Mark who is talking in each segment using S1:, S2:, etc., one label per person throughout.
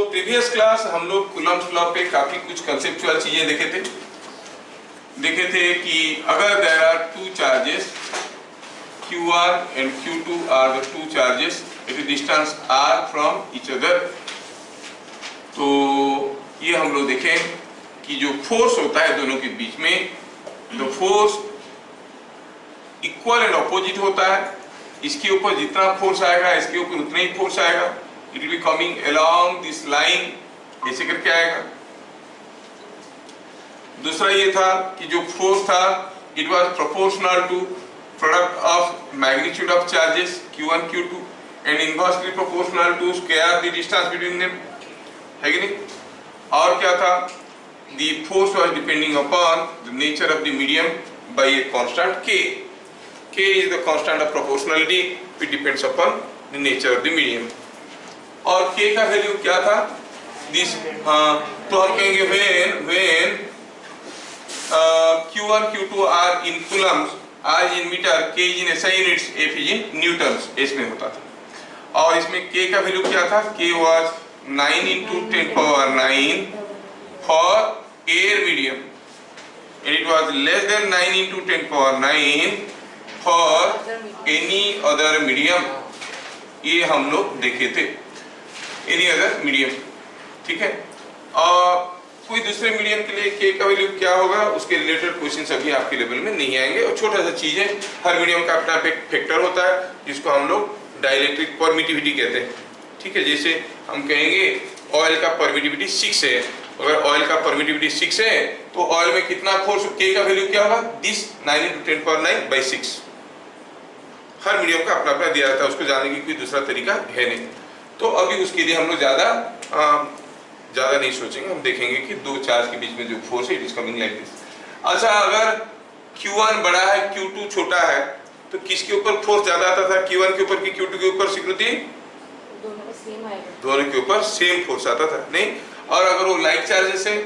S1: Previous class हम लोग Coulomb's law पे काफी कुछ कंसेप्चुअल चीजें देखे थे कि अगर there are two charges Q1 and Q2 are the two charges at a distance r from each other, तो ये हम लोग देखें कि जो फोर्स होता है दोनों के बीच में, the force equal and opposite होता है। इसके ऊपर जितना फोर्स आएगा इसके ऊपर उतना ही फोर्स आएगा। It will be coming along this line, ऐसे करके आएगा। दूसरा ये था कि जो फोर्स था it was proportional to product of magnitude of charges Q1 Q2 and inversely proportional to square the distance between them, है कि नहीं। और क्या था, the force was depending upon the nature of the medium by a constant K. K is the constant of proportionality, it depends upon the nature of the medium. और K का value क्या था, दिस तो हम कहेंगे when Q1 Q2 are in coulombs, R is in meter, K is in SI units, F is in newtons, इसमें होता था। और इसमें K का वैल्यू क्या था, K was 9 into 10 power 9 for air medium and it was less than 9 into 10 power 9 for any other medium। ये हम लोग देखे थे, any other medium, ठीक है। और कोई दूसरे मीडियम के लिए K का वैल्यू क्या होगा, उसके रिलेटेड क्वेश्चन अभी आपके लेवल में नहीं आएंगे। और छोटा सा चीज है, हर मीडियम का अपना फैक्टर होता है जिसको हम लोग डाइलेक्ट्रिक परमिटिविटी कहते हैं, ठीक है। जैसे हम कहेंगे ऑयल का परमिटिविटी 6 है, अगर ऑयल का परमिटिविटी 6 है तो ऑयल में कितना फोर्स, K का वैल्यू क्या होगा, this 9 into 10 power 9 by 6। Her medium का अपना अपना दिया जाता है, उसको जानने की कोई दूसरा तरीका है नहीं। तो अभी उसके लिए हम लोग ज्यादा नहीं सोचेंगे, हम देखेंगे कि दो चार्ज के बीच में जो फोर्स है it is coming like this. अच्छा, अगर Q1 बड़ा है Q2 छोटा है तो किसके ऊपर फोर्स ज्यादा आता था, Q1 के ऊपर कि Q2 के ऊपर सिक्योरिटी? दोनों के ऊपर सेम फोर्स आता था, नहीं। और अगर वो लाइक चार्जेस है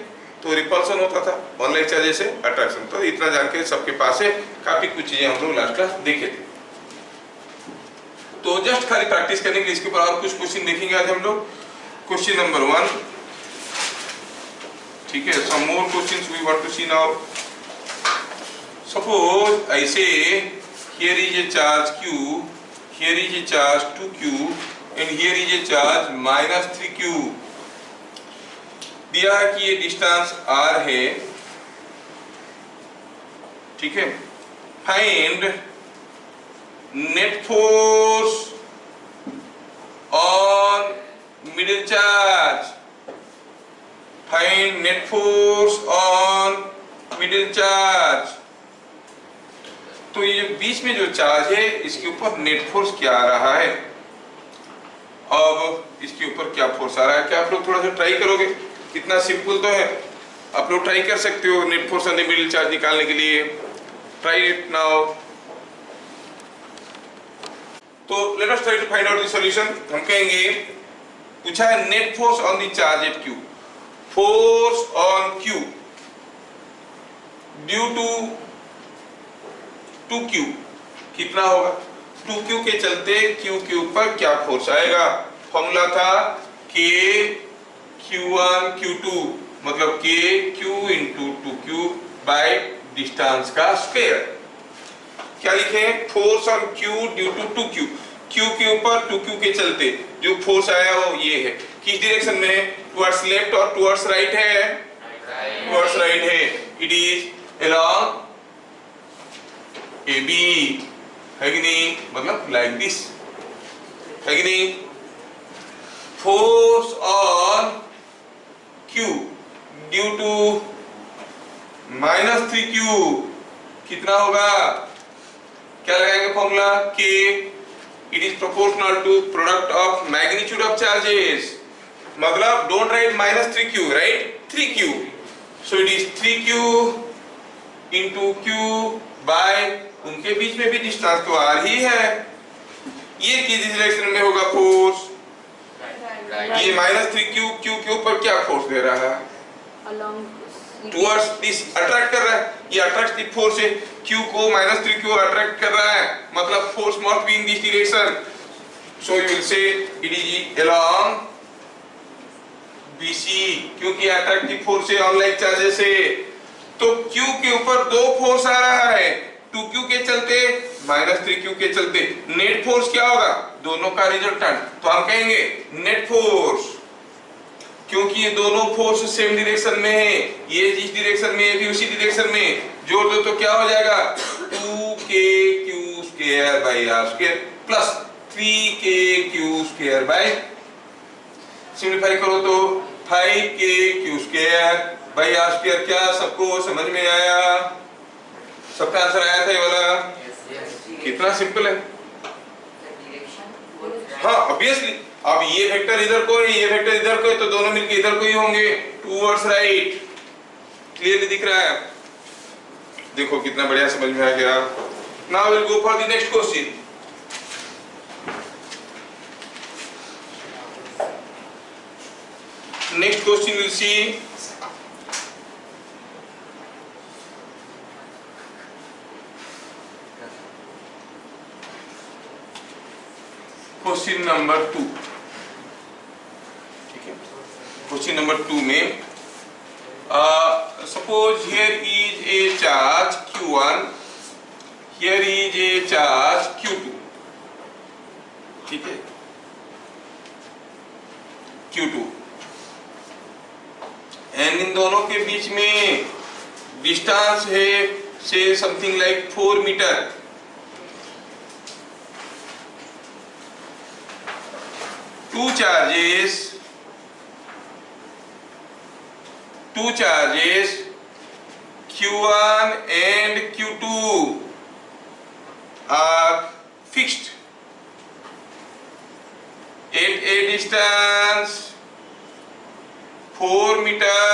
S1: तो रिपल्सन होता था, ऑन लाइक चार्जेस है अट्रैक्शन। तो इतना जान के सबके पास है, काफी कुछ चीजें हम लोग लास्ट क्लास देखे थे। तो जस्ट खाली प्रैक्टिस करने के लिए इसके ऊपर और कुछ क्वेश्चन देखेंगे आज हम लोग। क्वेश्चन नंबर 1, ठीक है। Some more questions we want to see now. Suppose I say here is a charge Q, here is a charge 2Q and here is a charge -3Q। दिया है कि ये डिस्टेंस R है, ठीक है। Find net force on middle charge, find net force on middle charge. तो ये बीच में जो चार्ज है इसके ऊपर नेट फोर्स क्या आ रहा है, अब इसके ऊपर क्या फोर्स आ रहा है। क्या आप लोग थोड़ा सा ट्राई करोगे, कितना सिंपल तो है, आप लोग ट्राई कर सकते हो net force on the middle charge निकालने के लिए। Try it now. तो let us try to find out the solution. हम कहेंगे, पूछा है net force on the charge at Q, force on Q due to 2Q कितना होगा, 2Q के चलते Q के ऊपर क्या फोर्स आएगा। फॉर्मूला था K Q1 Q2 मतलब K Q into 2Q by distance का स्क्वायर। क्या लिखे, force on Q due to 2Q, Q के ऊपर 2Q के चलते जो फोर्स आया वो ये है। किस डायरेक्शन में है, टुवर्ड्स लेफ्ट और टुवर्ड्स राइट है, टुवर्ड्स राइट है। इट इज अलोंग AB, है कि नहीं, मतलब लाइक दिस, है कि नहीं। Force on Q due to -3Q कितना होगा, क्या लगाएंगे formula, K it is proportional to product of magnitude of charges, मतलब don't write -3Q, write 3Q। So it is 3Q into Q by, उनके बीच में भी डिस्टेंस तो R ही है। ये किस डायरेक्शन में होगा फोर्स, ये -3Q Q के ऊपर क्या फोर्स दे रहा है, टुवर्ड्स दिस अट्रैक्ट कर रहा है, ये अट्रैक्टिव फोर्स है। Q को -3Q अट्रैक्ट कर रहा है, मतलब force must be in this direction. So you will say it is along BC, क्योंकि अट्रैक्टिव फोर्स है ऑनलाइन चार्जेस से। तो Q के ऊपर दो फोर्स आ रहा है, 2Q के चलते -3Q के चलते। नेट फोर्स क्या होगा? दोनों का रिजल्टेंट, तो हम कहेंगे नेट फोर्स, क्योंकि ये दोनों फोर्स सेम डायरेक्शन में है, ये जिस डायरेक्शन में, ये भी उसी डायरेक्शन में, जोड़ दो तो क्या हो जाएगा? 2KQ² प्लस 3KQ² सिंप्लीफाई करो तो 5KQ² क्या सबको समझ में आया? सबका आंसर आया था ये वाला? कितना सिंपल है। हाँ ऑब्वियसली, अब ये वेक्टर इधर को है, ये वेक्टर इधर को है, तो दोनों मिलके इधर को ही होंगे, टूवर्ड्स राइट। क्लियरली दिख रहा है? देखो कितना बढ़िया समझ में आ गया। Now will go for the next question. Next question will see question number 2। ठीक है, क्वेश्चन नंबर 2 में suppose here is a charge Q1, here is a charge Q2, ठीक है, Q2, एंड इन दोनों के बीच में डिस्टेंस है से something like 4 metre. Two charges Q1 and Q2 are fixed at a distance 4 meter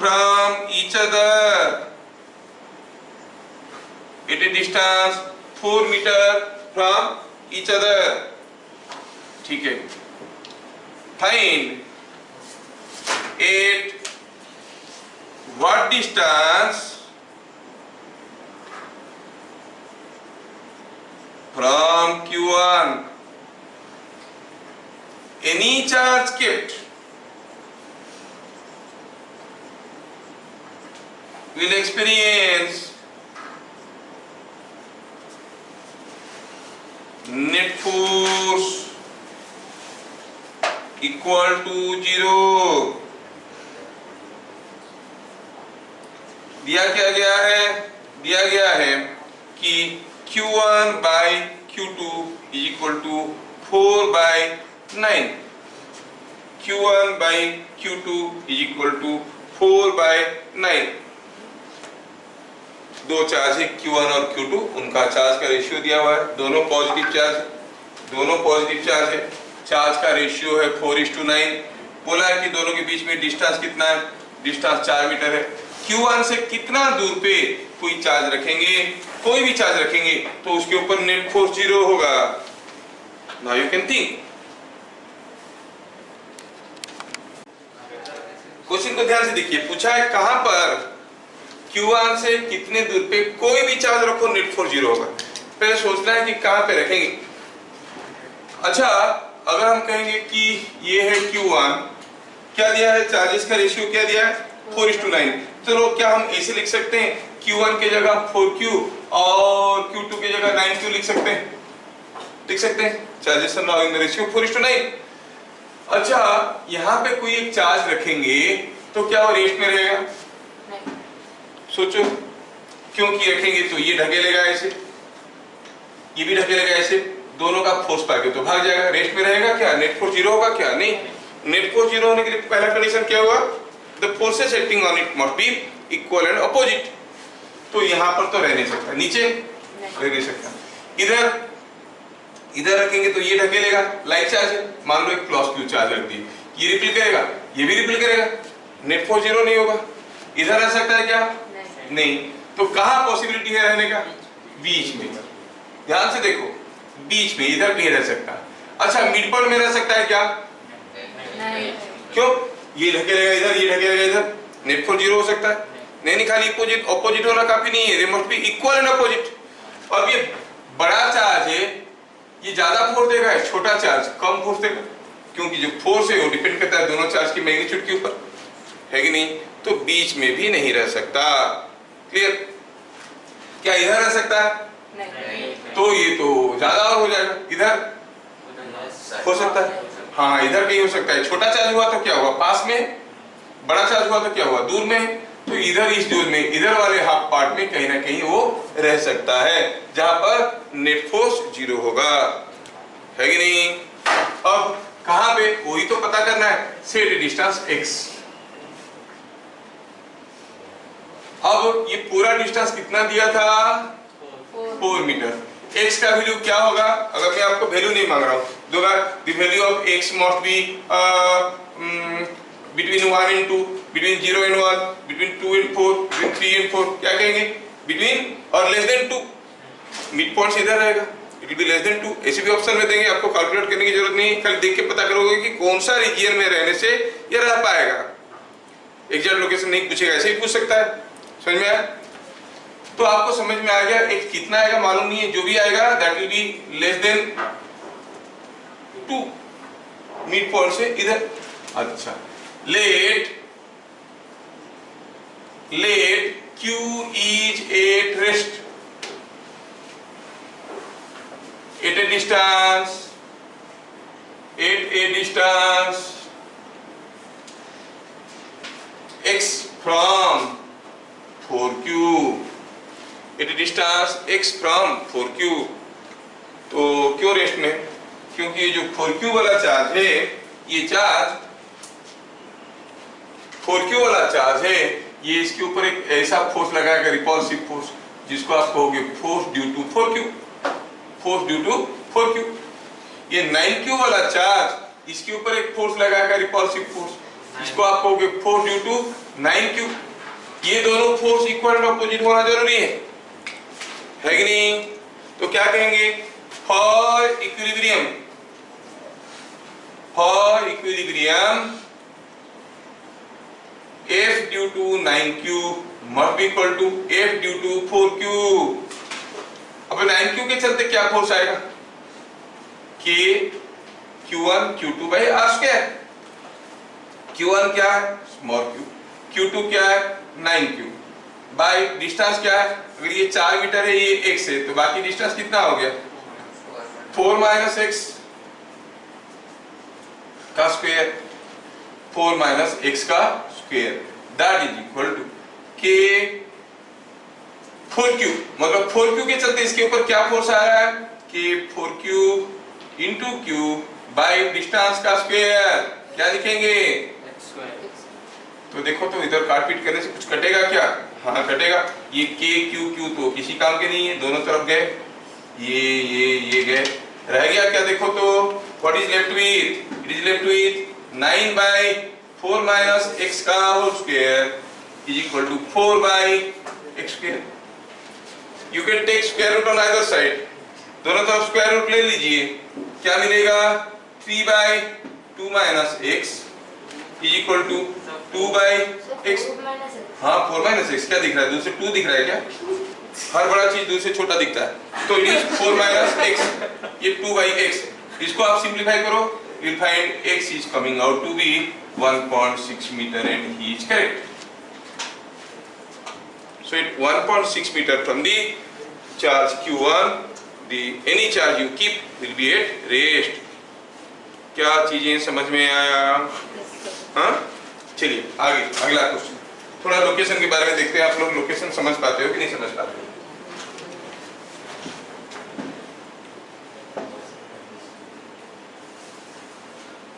S1: from each other, at a distance 4 meter from each other। ठीक है, find at what distance from Q1 any charge kept will experience net force equal to 0। दिया क्या गया है? दिया गया है कि Q1 by Q2 is equal to 4 by 9। Q1 by Q2 is equal to 4 by 9। दो चार्ज है Q1 और Q2, उनका चार्ज का रेशियो दिया हुआ है, दोनों पॉजिटिव चार्ज है, दोनों पॉजिटिव चार्ज है, चार्ज का रेशियो है 4:9। बोला है कि दोनों के बीच में डिस्टेंस कितना है? डिस्टेंस 4 मीटर है। Q1 से कितना दूर पे कोई चार्ज रखेंगे, कोई भी चार्ज रखेंगे, तो उसके ऊपर नेट फोर्स 0 होगा। Now you can think. Question को ध्यान से देखिए, पूछा है कहां पर Q1 से कितने दूर पे कोई भी चार्ज रखो नेट फोर्स 0 होगा। पहले सोचना है कि कहां पे रखेंगे। अच्छा, अगर हम कहेंगे कि ये है Q1, क्या दिया है? चार्जेस का रेशियो क्या दिया है? 4:9। चलो क्या हम ऐसे लिख सकते हैं, Q1 के जगह 4Q और Q2 के जगह 9Q लिख सकते हैं? लिख सकते हैं, charges are now in the ratio 4:9। अच्छा, यहाँ पे कोई एक चार्ज रखेंगे तो क्या वो रेस्ट में रहेगा? सोचो, क्योंकि रखेंगे तो ये ढकेलेगा ऐसे, ये भी ढकेलेगा ऐसे, दोनों का फोर्स पाके तो भाग जाएगा, रेस्ट में रहेगा क्या? नेट फोर्स 0 होगा क्या? नहीं। नेट फोर्स 0 होने के लिए पहला कंडीशन क्या हुआ? The forces acting on it must be equal and opposite. तो यहाँ पर तो रह नहीं सकता, नीचे रह नहीं सकता। इधर रखेंगे तो ये ढकेलेगा, लाइक चार्ज है, मान लो एक +Q चार्ज रख दी, ये रिपील करेगा, ये भी रिपील करेगा, नेट फोर्स 0 नहीं होगा। इधर रह सकता है क्या? नहीं। तो कहाँ पॉसिबिलिटी है रहने का? बीच में। ध्यान से देखो, बीच में, इधर नहीं रह सकता। अच्छा, मिड पॉइंट में रह सकता है क्या? नहीं। क्यों? ये ढकेलेगा इधर, ये ढकेलेगा इधर, नेट फोर्स 0 हो सकता है? नहीं, खाली अपोजिट होना काफी नहीं है, they must be equal and opposite. अब ये बड़ा चार्ज है, ये ज्यादा फोर्स देगा, छोटा चार्ज कम फोर्स देगा, क्योंकि जो फोर्स है वो डिपेंड करता है दोनों चार्ज की मैग्नीट्यूड के ऊपर, है कि नहीं? तो बीच में भी नहीं रह सकता। क्लियर? क्या इधर रह सकता है?
S2: नहीं।
S1: तो ये तो ज्यादा और हो जाएगा। इधर हो सकता है, हाँ इधर कहीं हो सकता है। छोटा चार्ज हुआ तो क्या हुआ पास में, बड़ा चार्ज हुआ तो क्या हुआ दूर में। तो इधर इस जोन में, इधर वाले हाफ पार्ट में कहीं ना कहीं वो रह सकता है, जहां पर नेट फोर्स 0 होगा, है कि नहीं? अब कहां पे, वही तो पता करना है। Set distance x। अब ये पूरा डिस्टेंस कितना दिया था? 4 मीटर। x का वैल्यू क्या होगा? अगर मैं आपको वैल्यू नहीं मांग रहा हूं, दो बार the value of x must be between 1 and 2, between 0 and 1, between 2 and 4, between 3 and 4, क्या कहेंगे? between और less than 2। मिड पॉइंट इधर रहेगा, it will be less than 2। ऐसे भी ऑप्शन में देंगे, आपको कैलकुलेट करने की जरूरत नहीं, खाली देख के पता करोगे कि कौन सा रीजियन में रहने से ये रह पाएगा। एग्जैक्ट लोकेशन नहीं पूछेगा, ऐसे ही पूछ सकता है। समझ में आया? तो आपको समझ में आ गया x कितना आएगा मालूम नहीं है, जो भी आएगा that will be less than 2 mid point से इधर। अच्छा, late q is at rest at a distance x from 4q, at a distance x from 4q। तो क्यों रेस्ट में? क्योंकि ये जो 4q वाला चार्ज है, ये चार्ज 4q वाला चार्ज है, ये इसके ऊपर एक ऐसा फोर्स लगाएगा, रिपल्सिव फोर्स, जिसको आप कहोगे force due to 4q, force due to 4q। ये 9q वाला चार्ज इसके ऊपर एक फोर्स लगाएगा, रिपल्सिव फोर्स, जिसको आप कहोगे फोर्स ड्यू टू 9q। ये दोनों फोर्स इक्वल एंड ऑपोजिट होना जरूरी है कि नहीं? तो क्या कहेंगे? For equilibrium F due to 9q must be equal to F due to 4q। अब 9q के चलते क्या फोर्स आएगा? K Q1 Q2 by R square. Q1 क्या है? स्मॉल q, Q2 क्या है? 9q बाय डिस्टेंस क्या है? अगर ये 4 मीटर है, ये x है, तो बाकी डिस्टेंस कितना हो गया? 4 माइनस x का स्क्वायर, 4 माइनस x का square, that is equal to k 4q। मतलब 4q के चलते इसके ऊपर क्या फोर्स आ रहा है? k 4q इंटू q बाई डिस्टेंस का स्क्वायर। क्या लिखेंगे? तो देखो, तो इधर काट पीट करने से कुछ कटेगा क्या? हाँ कटेगा। ये k q q तो किसी काम के नहीं है, दोनों तरफ गए, ये गए, रह गया क्या? देखो तो what is left with? It is left with 9 by 4 minus x का whole square is equal to 4 by x square. You can take square root on either side, दोनों तरफ स्क्वायर रूट ले लीजिए। क्या मिलेगा? 3 by 2 minus x is equal to 2 by x। हाँ 4 minus x, क्या दिख रहा है? दूर से 2 दिख रहा है क्या? हर बड़ा चीज दूर से छोटा दिखता है। तो इट इज 4 माइनस x, ये 2 बाई x। इसको आप सिंप्लीफाई करो, you'll find x is coming out to be 1.6 meter and he is correct. So at 1.6 meter from the charge q1, the any charge you keep will be at rest। क्या चीजें समझ में आया? हाँ चलिए आगे, अगला क्वेश्चन। थोड़ा लोकेशन के बारे में देखते हैं, आप लोग लोकेशन समझ पाते हो कि नहीं समझ पाते हो?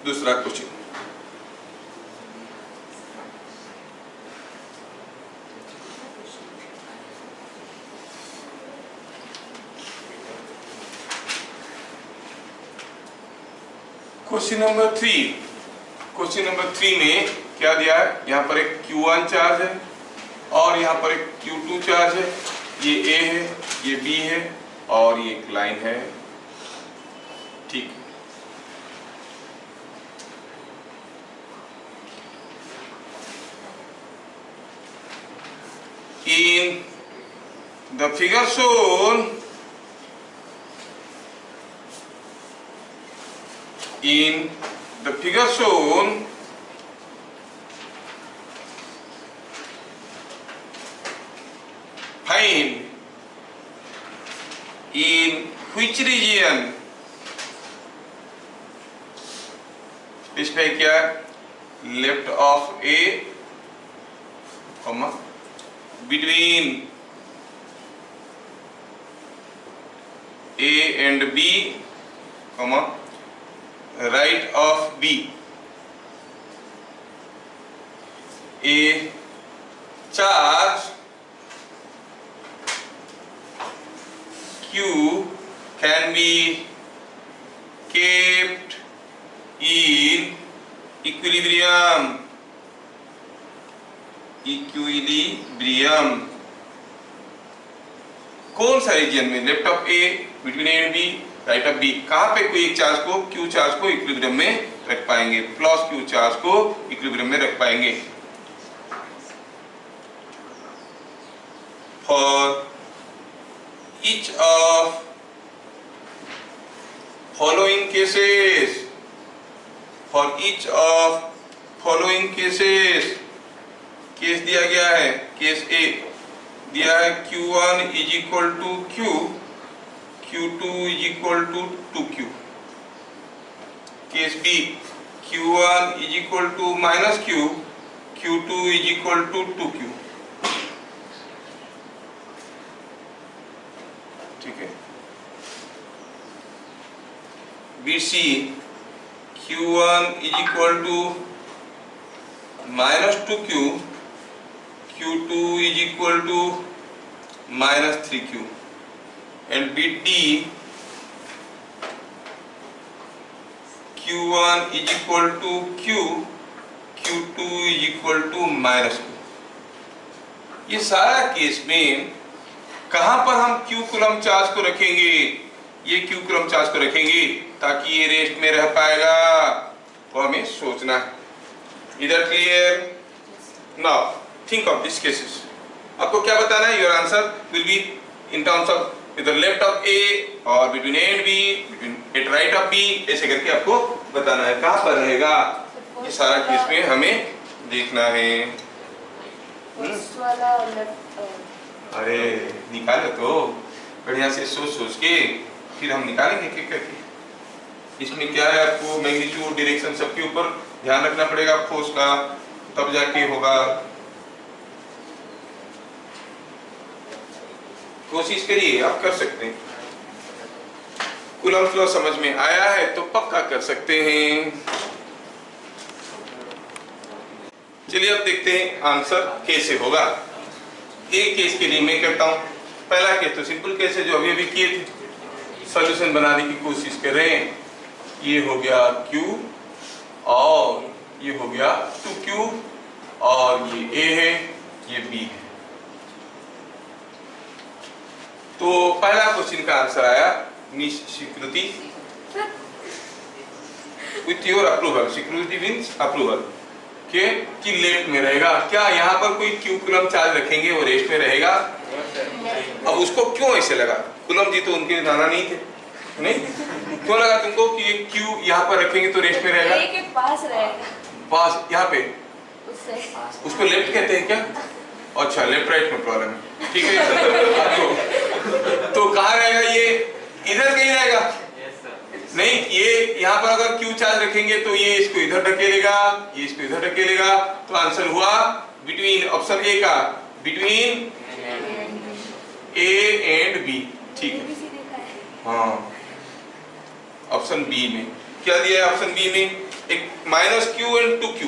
S1: दूसरा question, question number 3। Question number 3 में क्या दिया है? यहाँ पर एक Q1 चार्ज है और यहाँ पर एक Q2 चार्ज है। ये A है, ये B है और ये एक लाइन है। ठीक, in the figure shown, in the figure shown find in which region, specify क्या, left of A, comma, between A and B, comma, right of B. A charge Q can be kept in equilibrium. कौन सा region में? Left of A, between A and B, right of B. कहां पे कोई एक charge को, Q charge को equilibrium में रख पाएंगे, प्लस क्यू चार्ज को इक्विलिब्रियम में रख पाएंगे। For each of following cases, for each of following cases, case दिया गया है, केस ए दिया है Q1 is equal to Q, Q2 is equal to 2Q। Case B Q1 is equal to minus Q, Q2 is equal to 2Q। ठीक है। B C Q1 is equal to minus 2Q, Q2 is equal to minus 3Q, and BD Q1 is equal to Q, Q2 is equal to minus Q। ये सारा case में कहां पर हम Q coulomb charge को रखेंगे? ये Q coulomb charge को रखेंगे ताकि ये रेस्ट में रह पाएगा, वो हमें सोचना है। इधर clear? Now think of these cases। आपको क्या बताना है? Your answer will be in terms of either left of A or between A and B, between at right of B, ऐसे करके आपको बताना है कहाँ पर रहेगा। ये सारा केस में हमें देखना है। अरे निकाले तो बढ़िया से सोच सोच के फिर हम निकालेंगे क्या करके। इसमें क्या है, आपको मैग्नीट्यूड, डायरेक्शन सबके ऊपर ध्यान रखना पड़ेगा फोर्स का, तब जाके होगा। कोशिश करिए, आप कर सकते हैं। कूलम फ्लो समझ में आया है तो पक्का कर सकते हैं। चलिए अब देखते हैं आंसर कैसे होगा। एक केस के लिए मैं करता हूं। पहला केस तो सिंपल केस है जो अभी अभी किए थे, सॉल्यूशन बनाने की कोशिश कर रहे हैं। ये हो गया Q और ये हो गया 2Q और ये A है, ये B है। तो पहला क्वेश्चन का आंसर आया स्वीकृति, विथ योर अप्रूवल। स्वीकृति मीन्स अप्रूवल के कि लेफ्ट में रहेगा। क्या यहाँ पर कोई क्यू कूलम चार्ज रखेंगे वो रेस्ट में रहेगा? अब उसको क्यों ऐसे लगा? कूलम जी तो उनके नाना नहीं थे, नहीं? क्यों लगा तुमको कि ये क्यू यहाँ पर रखेंगे तो रेस्ट में रहेगा?
S2: के पास रहेगा,
S1: पास यहाँ पे
S2: उसको
S1: लेफ्ट कहते हैं क्या? अच्छा, लेफ्ट राइट में प्रॉब्लम है, ठीक है। तो कहाँ रहेगा ये? इधर कहीं रहेगा? नहीं, ये यहाँ पर अगर क्यू चार्ज रखेंगे तो ये इसको इधर ढकेलेगा, ये इसको इधर ढकेलेगा। तो आंसर हुआ बिटवीन, ऑप्शन ए का बिटवीन ए एंड बी। ठीक है, हाँ। ऑप्शन बी में क्या दिया है? ऑप्शन बी में एक minus Q and 2Q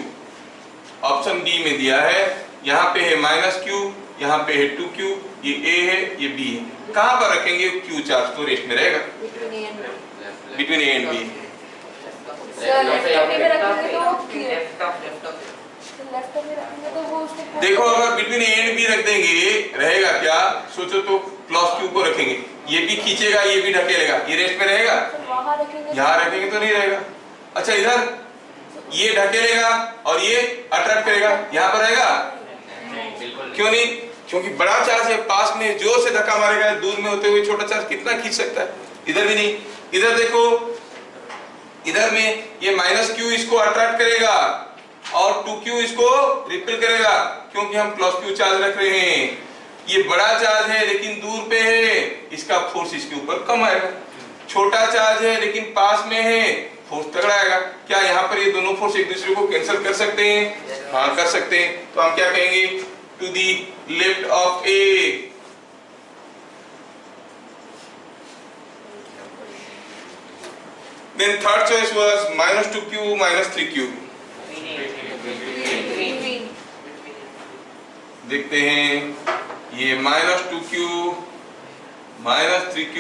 S1: option B में दिया है। यहाँ पे है माइनस क्यू, यहाँ पे है 2Q, ये A है, ये B है। कहाँ पर रखेंगे क्यू चार्ज? तो रेस्ट में रहेगा बिटवीन A एंड B। देखो अगर बिटवीन A एंड B रख देंगे रहेगा क्या? सोचो तो, प्लस Q को रखेंगे, ये भी खींचेगा, ये भी ढकेलेगा, ये रेस्ट में रहेगा? यहाँ रखेंगे तो नहीं रहेगा। अच्छा, इधर ये ढकेलेगा और ये अट्रैक्ट करेगा, यहाँ पर रहेगा? क्यों नहीं? क्योंकि बड़ा चार्ज है पास में, जोर से धक्का मारेगा। दूर में होते हुए छोटा चार्ज कितना खींच सकता है? इधर भी नहीं। इधर देखो, इधर में ये माइनस क्यू इसको अट्रैक्ट करेगा और 2q इसको रिपेल करेगा, क्योंकि हम प्लस क्यू चार्ज रख रहे हैं। ये बड़ा चार्ज है लेकिन दूर पे है, इसका फोर्स इसके ऊपर कम आएगा। छोटा चार्ज है लेकिन पास में है, फोर्स तगड़ा आएगा। क्या यहाँ पर ये दोनों फोर्स एक दूसरे को कैंसिल कर सकते हैं? हाँ कर सकते हैं। तो हम क्या कहेंगे? To the left of A. Then third choice was minus 2q minus 3q. देखते हैं ये minus 2q minus 3q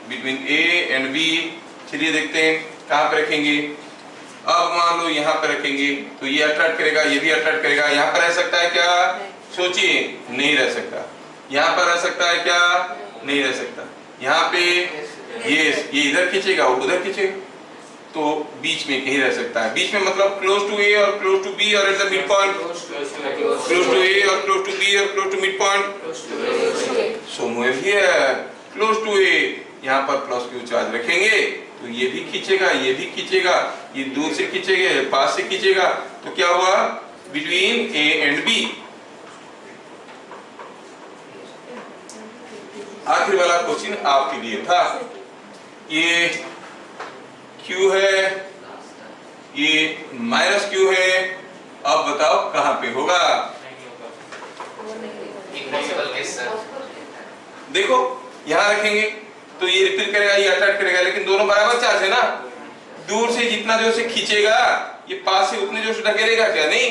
S1: between A and B। चलिए देखते हैं कहाँ पे रखेंगे। अब मान लो यहाँ पे रखेंगे तो ये अट्रैक्ट करेगा, ये भी अट्रैक्ट करेगा। यहाँ पर रह सकता है क्या? सोचिए, नहीं रह सकता। यहाँ पर रह सकता है क्या? नहीं रह सकता। यहाँ पे ये इधर खींचेगा, वो उधर खींचेगा, तो बीच में कहीं रह सकता है। बीच में मतलब क्लोज टू ए और क्लोज टू बी और at the mid point, close to A और क्लोज टू बी और close to mid point. Somewhere here close to A, यहाँ पर प्लस क्यू चार्ज रखेंगे तो ये भी खींचेगा, ये भी खींचेगा, ये दूर से खींचेगा, पास से खींचेगा, तो क्या हुआ? Between A and B. आखिर वाला क्वेश्चन आपके लिए था। ये Q है, ये माइनस Q है, अब बताओ कहां पे होगा? देखो यहां रखेंगे तो ये रिपेल करेगा, ये अट्रैक्ट करेगा, लेकिन दोनों बराबर चार्ज है ना। दूर से जितना जोर से खींचेगा ये पास से उतने जोर से ढकेलेगा क्या? नहीं।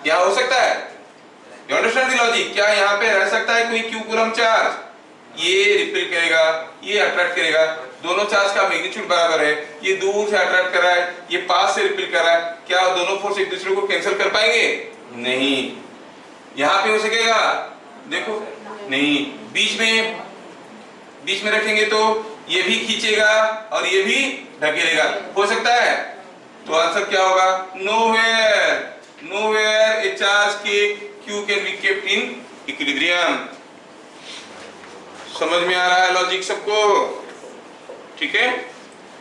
S1: क्या हो सकता है? You understand the logic? क्या यहाँ पे रह सकता है कोई Q कूलम चार्ज? ये रिपेल करेगा, ये अट्रैक्ट करेगा, दोनों चार्ज का मैग्नीट्यूड बराबर है। ये दूर से अट्रैक्ट कर रहा है, ये पास से रिपेल कर रहा है। क्या दोनों फोर्स एक दूसरे को कैंसिल कर पाएंगे? नहीं। यहाँ पे हो सकेगा? देखो नहीं। बीच में रखेंगे तो ये भी खींचेगा और ये भी ढकेलेगा, हो सकता है? तो आंसर क्या होगा? नोवेयर ए चार्ज के Q can be kept in equilibrium. समझ में आ रहा है लॉजिक सबको? ठीक है,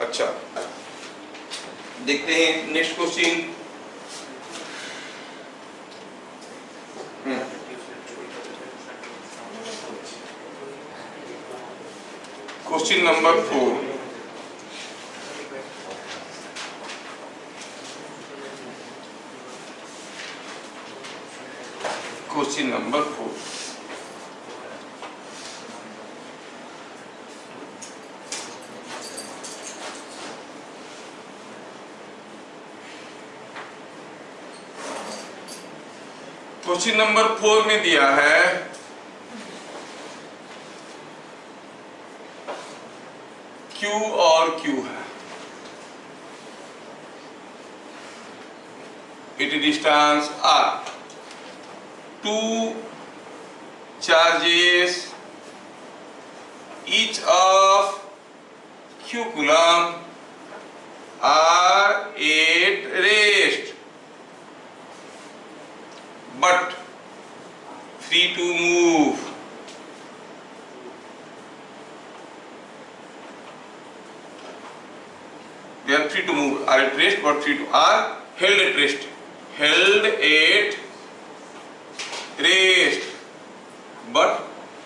S1: अच्छा देखते हैं next question. Question number 4। Question number 4। Question number 4 में दिया है Q और Q है, at a distance R, two charges each of Q coulomb are at rest but free to move. They are free to move, are at rest but free to, are held at rest, held at rest but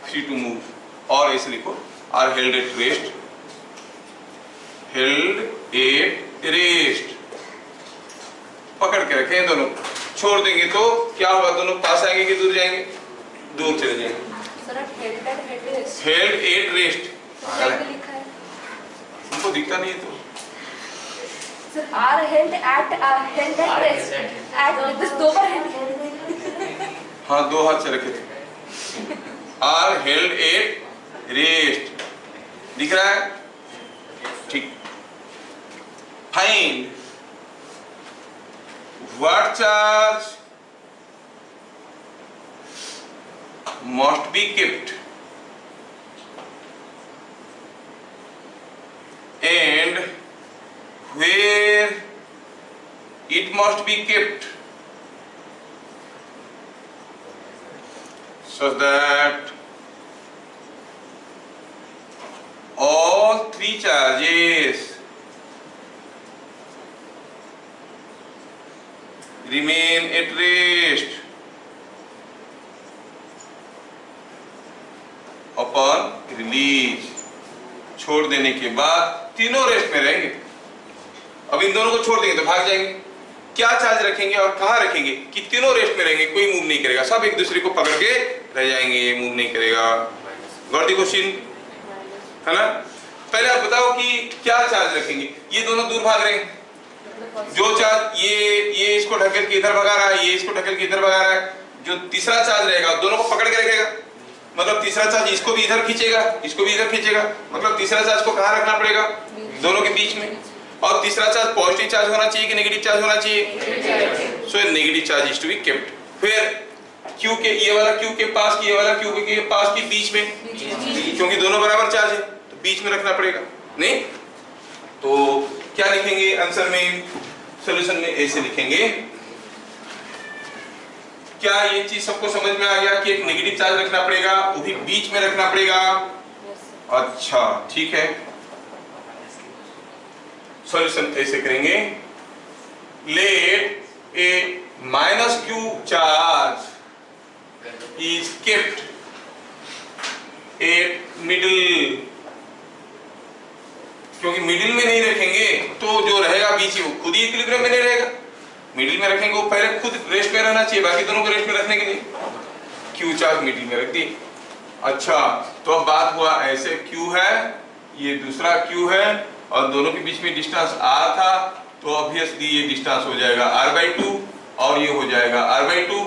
S1: free to move, और ऐसे लिखो are held at rest, held at rest। पकड़ के रखें दोनों, छोड़ देंगे तो क्या होगा? दोनों पास आएंगे कि दूर जाएंगे? दूर चले जाएंगे। हेल्ड एट रेस्ट उनको दिखता नहीं तो
S2: are held at rest at this दो बार held।
S1: हाँ, दो हाथ से रखे थे। are held at rest दिख रहा है? ठीक। find what charge must be kept and where it must be kept so that all three charges remain at rest upon release. छोड़ देने के बाद तीनों रेस्ट में रहेंगे। अब इन दोनों को छोड़ देंगे तो भाग जाएंगे। क्या चार्ज रखेंगे और कहां रखेंगे कि तीनों रेस्ट में रहेंगे, कोई मूव नहीं करेगा, सब एक दूसरे को पकड़ के रह जाएंगे, ये मूव नहीं करेगा। गॉट द क्वेश्चन, है ना? पहले आप बताओ कि क्या चार्ज रखेंगे। ये दोनों दूर भाग रहे हैं, जो चार्ज ये इसको ढकेल के इधर भगा रहा है, ये इसको ढकेल के इधर भगा रहा है, जो तीसरा चार्ज रहेगा दोनों को पकड़ के रखेगा। मतलब तीसरा चार्ज इसको भी इधर खींचेगा, इसको भी इधर खींचेगा। मतलब तीसरा चार्ज को कहां रखना पड़ेगा? दोनों के बीच में। और तीसरा चार्ज पॉजिटिव चार्ज होना चाहिए कि नेगेटिव चार्ज होना चाहिए? So negative charge is to be kept. फिर Q के ये वाला Q के पास की, ये वाला Q के पास की बीच में, क्योंकि दोनों बराबर चार्ज है तो बीच में रखना पड़ेगा। नहीं तो क्या लिखेंगे आंसर में, सॉल्यूशन में ऐसे लिखेंगे। क्या ये चीज सबको समझ में आ गया कि एक नेगेटिव चार्ज रखना पड़ेगा, वो भी बीच में रखना पड़ेगा? अच्छा ठीक है, सॉल्यूशन ऐसे करेंगे। Let a minus Q charge is kept at middle, क्योंकि मिडिल में नहीं रखेंगे तो जो रहेगा बीच में वो खुद ही इक्विलिब्रियम में नहीं रहेगा। मिडिल में रखेंगे वो पहले खुद रेस्ट में रहना चाहिए, बाकी दोनों को रेस्ट में रखने के लिए Q चार्ज मिडिल में रख दी। अच्छा तो अब बात हुआ ऐसे, Q है, ये दूसरा Q है और दोनों के बीच में डिस्टेंस R था, तो ऑब्वियसली ये डिस्टेंस हो जाएगा R/2 और ये हो जाएगा R/2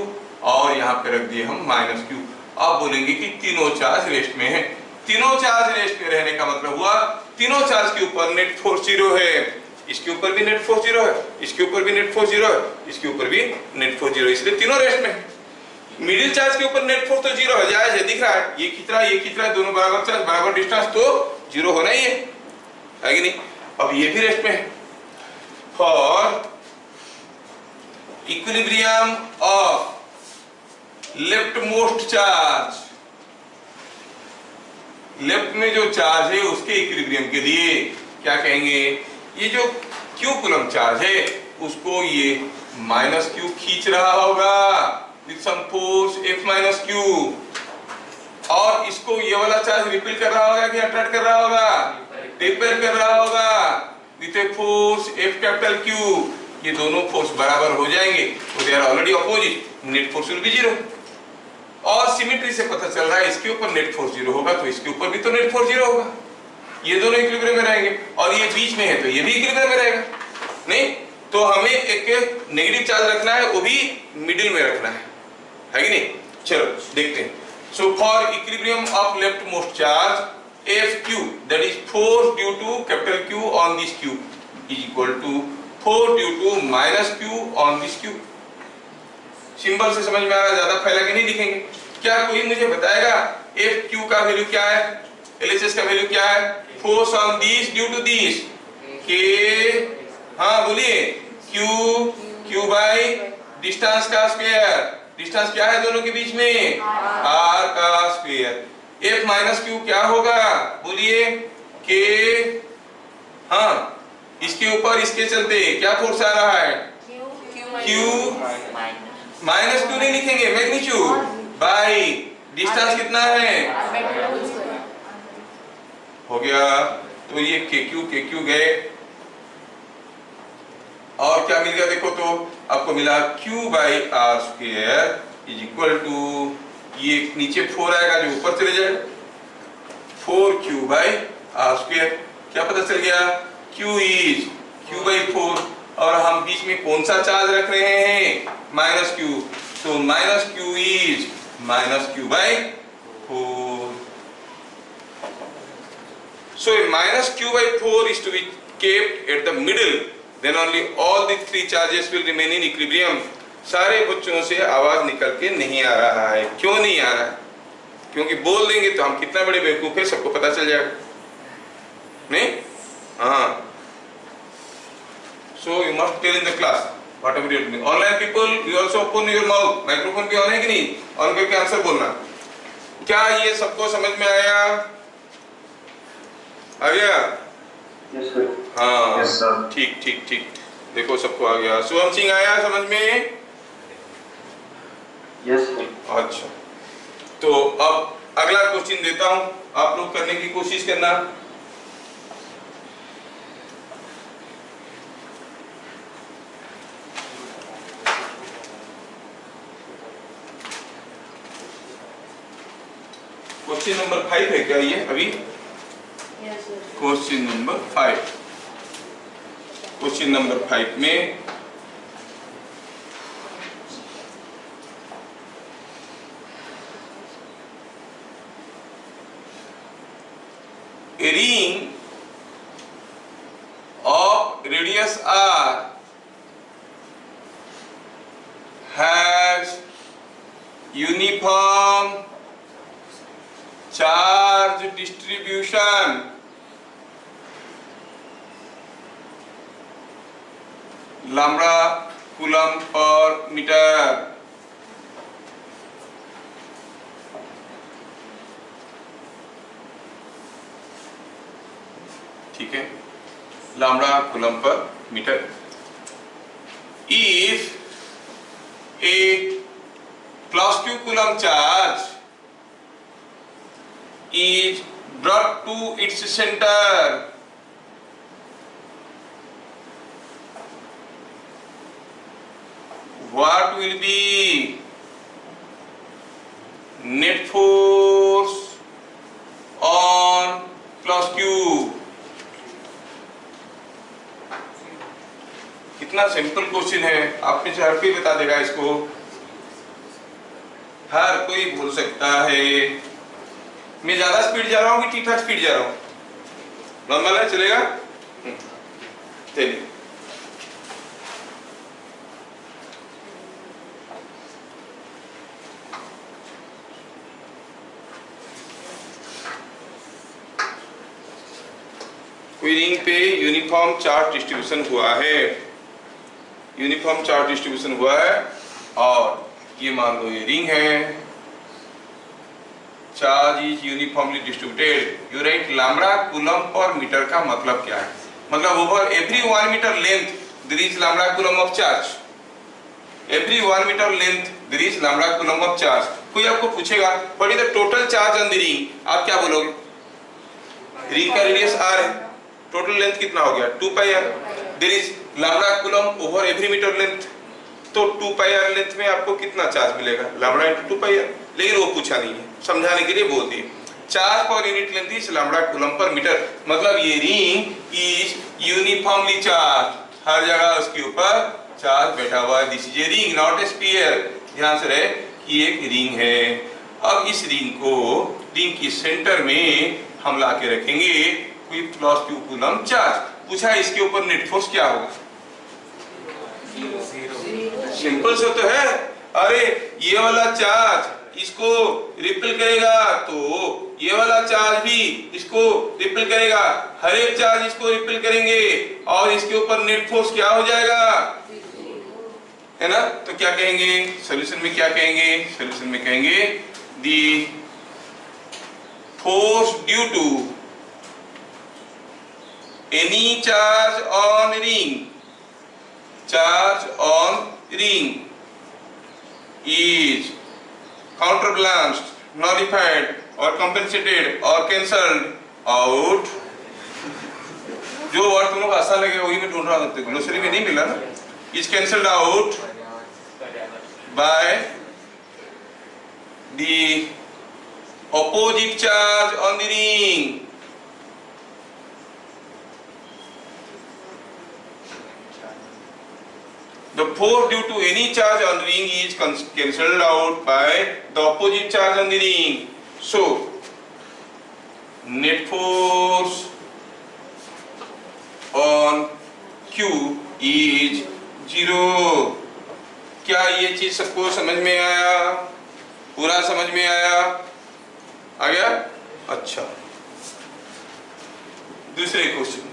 S1: और यहाँ पे रख दिए हम -Q। अब बोलेंगे कि तीनों चार्ज रेस्ट में है। तीनों चार्ज रेस्ट में रहने का मतलब हुआ तीनों चार्ज के ऊपर नेट फोर्स 0 है, इसके ऊपर भी नेट फोर्स 0 है, इसके ऊपर भी नेट फोर्स 0 है, इसके ऊपर भी नेट फोर्स 0 है, इसलिए तीनों रेस्ट में है। मिडिल चार्ज के ऊपर नेट फोर्स तो 0 है, जायज है, दिख रहा है, ये खींच रहा है, ये खींच रहा है, दोनों बराबर चार्ज बराबर डिस्टेंस तो 0 होना ही है कि नहीं? अब ये भी रेस्ट में है। For equilibrium of left most charge, left में जो चार्ज है उसके इक्विलिब्रियम के लिए क्या कहेंगे, ये जो Q कूलम चार्ज है उसको ये -Q खींच रहा होगा विद सम फोर्स F-Q, और इसको ये वाला चार्ज रिपेल कर रहा होगा कि अट्रैक्ट कर रहा होगा? रिपेल कर रहा होगा विद ए फोर्स F-Q। ये दोनों फोर्स बराबर हो जाएंगे, तो they are already opposite, net force will be 0। और सिमेट्री से पता चल रहा है इसके ऊपर नेट फोर्स 0 होगा तो इसके ऊपर भी तो नेट फोर्स 0 होगा। ये दोनों इक्विलिब्रियम में रहेंगे और ये बीच में है तो ये भी इक्विलिब्रियम में रहेगा। नहीं तो हमें एक नेगेटिव चार्ज रखना है, वो भी मिडिल में रखना है कि नहीं? चलो देखते हैं। So for equilibrium of left most charge F-Q, that is force due to capital Q on this Q is equal to force due to -Q on this Q। Symbol से समझ में आ रहा है, ज्यादा फैला के नहीं लिखेंगे। क्या कोई मुझे बताएगा F-Q का वैल्यू क्या है, LHS का वैल्यू क्या है? Force on this due to this K, हाँ बोलिए, Q बाई डिस्टेंस का स्क्वायर। डिस्टेंस क्या है दोनों के बीच में? R का स्क्वायर। F-Q क्या होगा बोलिए? K, हाँ इसके ऊपर इसके चलते क्या फोर्स आ रहा है? Q -Q नहीं लिखेंगे, मैग्नीट्यूड बाई डिस्टेंस कितना है? हो गया। तो ये KQ गए और क्या मिल गया देखो, तो आपको मिला Q बाई R square is equal to, ये नीचे 4 आएगा जो ऊपर चले जाए, 4Q बाई R स्क्वायर। क्या पता चल गया? Q इज Q बाई 4 और हम बीच में कौन सा चार्ज रख रहे हैं? -Q। So -Q is -Q by 4। So -Q by 4 is to be kept at the middle, then only all the 3 charges will remain in equilibrium। सारे बच्चों से आवाज निकल के नहीं आ रहा है। क्यों नहीं आ रहा है? क्योंकि बोल देंगे तो हम कितना बड़े बेवकूफ है सबको पता चल जाएगा, नहीं? हाँ। So you must tell in the class whatever you are doing। Online people you also open your mouth, microphone भी ऑन है कि नहीं? ऑन करके आंसर बोलना। क्या ये सबको समझ में आया? आ गया?
S3: Yes sir।
S1: हाँ
S3: Yes sir।
S1: ठीक ठीक ठीक। देखो सबको आ गया। शुभम सिंह आया समझ में?
S3: यस।
S1: अच्छा, तो अब अगला क्वेश्चन देता हूं, आप लोग करने की कोशिश करना। क्वेश्चन नंबर 5 है क्या ये अभी? Question number 5। क्वेश्चन नंबर 5 में a ring of radius r has uniform charge distribution lambda coulomb per meter। ठीक है, lambda coulomb per meter। if a plus q coulomb charge is brought to its center, what will be net force on plus q? कितना simple question है, आप में से हर कोई बता देगा इसको, हर कोई बोल सकता है। मैं ज्यादा स्पीड जा रहा हूँ कि ठीक ठाक स्पीड जा रहा हूँ? नॉर्मल है, चलेगा? चलिए, कोई रिंग पे यूनिफॉर्म चार्ज डिस्ट्रीब्यूशन हुआ है, यूनिफॉर्म चार्ज डिस्ट्रीब्यूशन हुआ है, और ये मान लो ये रिंग है, charge is uniformly distributed. You write lambda coulomb per metre का मतलब क्या है? मतलब over every 1 metre length there is lambda coulomb of charge. Every 1 metre length there is lambda coulomb of charge. कोई आपको पूछेगा what is the total charge on the ring, आप क्या बोलोगे? रिंग का रेडियस r है, टोटल लेंथ कितना हो गया? 2 pi r। There is lambda coulomb over every metre length, तो 2 पाई r लेंथ में आपको कितना चार्ज मिलेगा? Lambda into 2 pi r। लेकिन वो पूछा नहीं है, समझाने के लिए बोल दिए charge per unit length is lambda coulomb per metre. मतलब ये रिंग इज यूनिफॉर्मली चार्ज, हर जगह उसके ऊपर चार्ज बैठा हुआ है। This is a ring not a sphere. ध्यान से रहे कि एक रिंग है। अब इस रिंग को रिंग के सेंटर में हम ला के रखेंगे with plus q coulomb charge. पूछा इसके ऊपर नेट फोर्स क्या होगा? सिंपल से तो है। अरे ये वाला चार्ज इसको रिपेल करेगा तो ये वाला चार्ज भी इसको रिपेल करेगा, हर एक चार्ज इसको रिपेल करेंगे, और इसके ऊपर नेट फोर्स क्या हो जाएगा? है ना? तो क्या कहेंगे सॉल्यूशन में? क्या कहेंगे सॉल्यूशन में? कहेंगे the force due to any charge on ring, charge on ring is counterbalanced, nullified or compensated or cancelled out। जो वर्ड तुम लोग आसान लगे वही मैं ढूंढ रहा हूँ, ग्लोसरी में नहीं मिला ना। is cancelled out by the opposite charge on the ring। The force due to any charge on the ring is cancelled out by the opposite charge on the ring. So, net force on Q is 0। क्या ये चीज सबको समझ में आया? पूरा समझ में आया? आ गया? अच्छा, दूसरे question.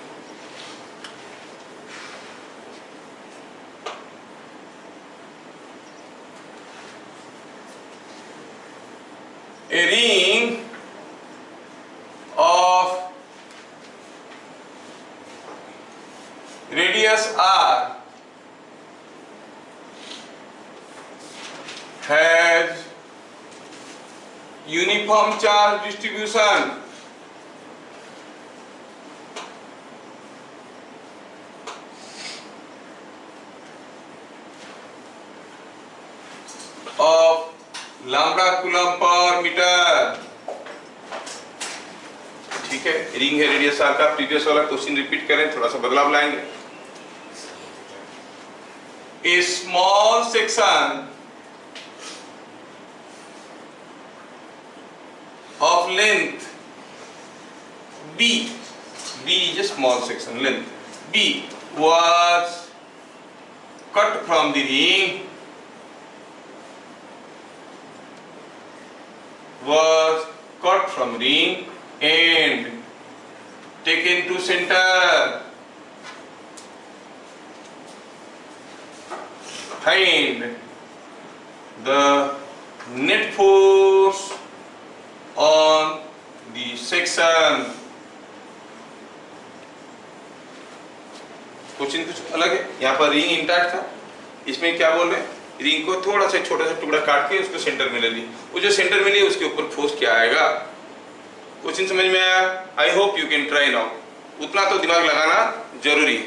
S1: A ring of radius r has uniform charge distribution of lambda coulomb per meter. ठीक है, रिंग है रेडियस आर का। प्रीवियस वाला क्वेश्चन रिपीट करें, थोड़ा सा बदलाव लाएंगे। A small section of length B is a small section length B was cut from the ring, and taken to center. Find the net force on the section. Question कुछ अलग है। यहाँ पर रिंग इंटैक्ट था, इसमें क्या बोल रहे हैं, रिंग को थोड़ा सा छोटा सा टुकड़ा काट के उसको सेंटर में ले ली। वो जो सेंटर में ली उसके ऊपर फोर्स क्या आएगा। क्वेश्चन समझ में आया? I hope you can try now. उतना तो दिमाग लगाना जरूरी है।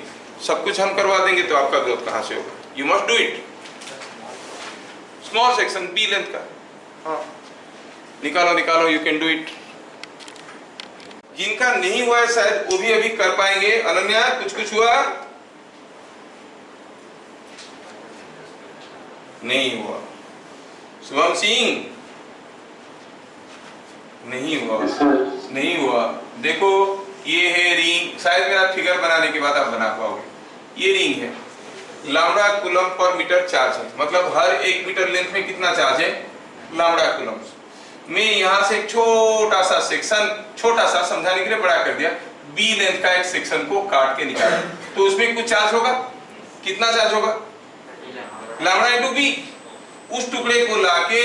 S1: सब कुछ हम करवा देंगे तो आपका ग्रोथ कहाँ से होगा। You must do it. Small section B length का, हाँ निकालो, यू कैन डू इट। जिनका नहीं हुआ है शायद वो भी अभी कर पाएंगे। अनन्या, कुछ हुआ? नहीं हुआ। शुभम सिंह, नहीं हुआ। देखो ये है रिंग, शायद मेरा फिगर बनाने के बाद आप बना पाओगे। ये रिंग है, lambda coulomb per metre charge है, मतलब हर 1 मीटर लेंथ में कितना चार्ज है, लैम्डा कूलम। मैं यहाँ से एक छोटा सा सेक्शन, छोटा सा समझाने के लिए बड़ा कर दिया, बी लेंथ का एक सेक्शन को काट के निकाला तो उसमें कुछ चार्ज होगा। कितना चार्ज होगा? Lambda into B. उस टुकड़े को लाके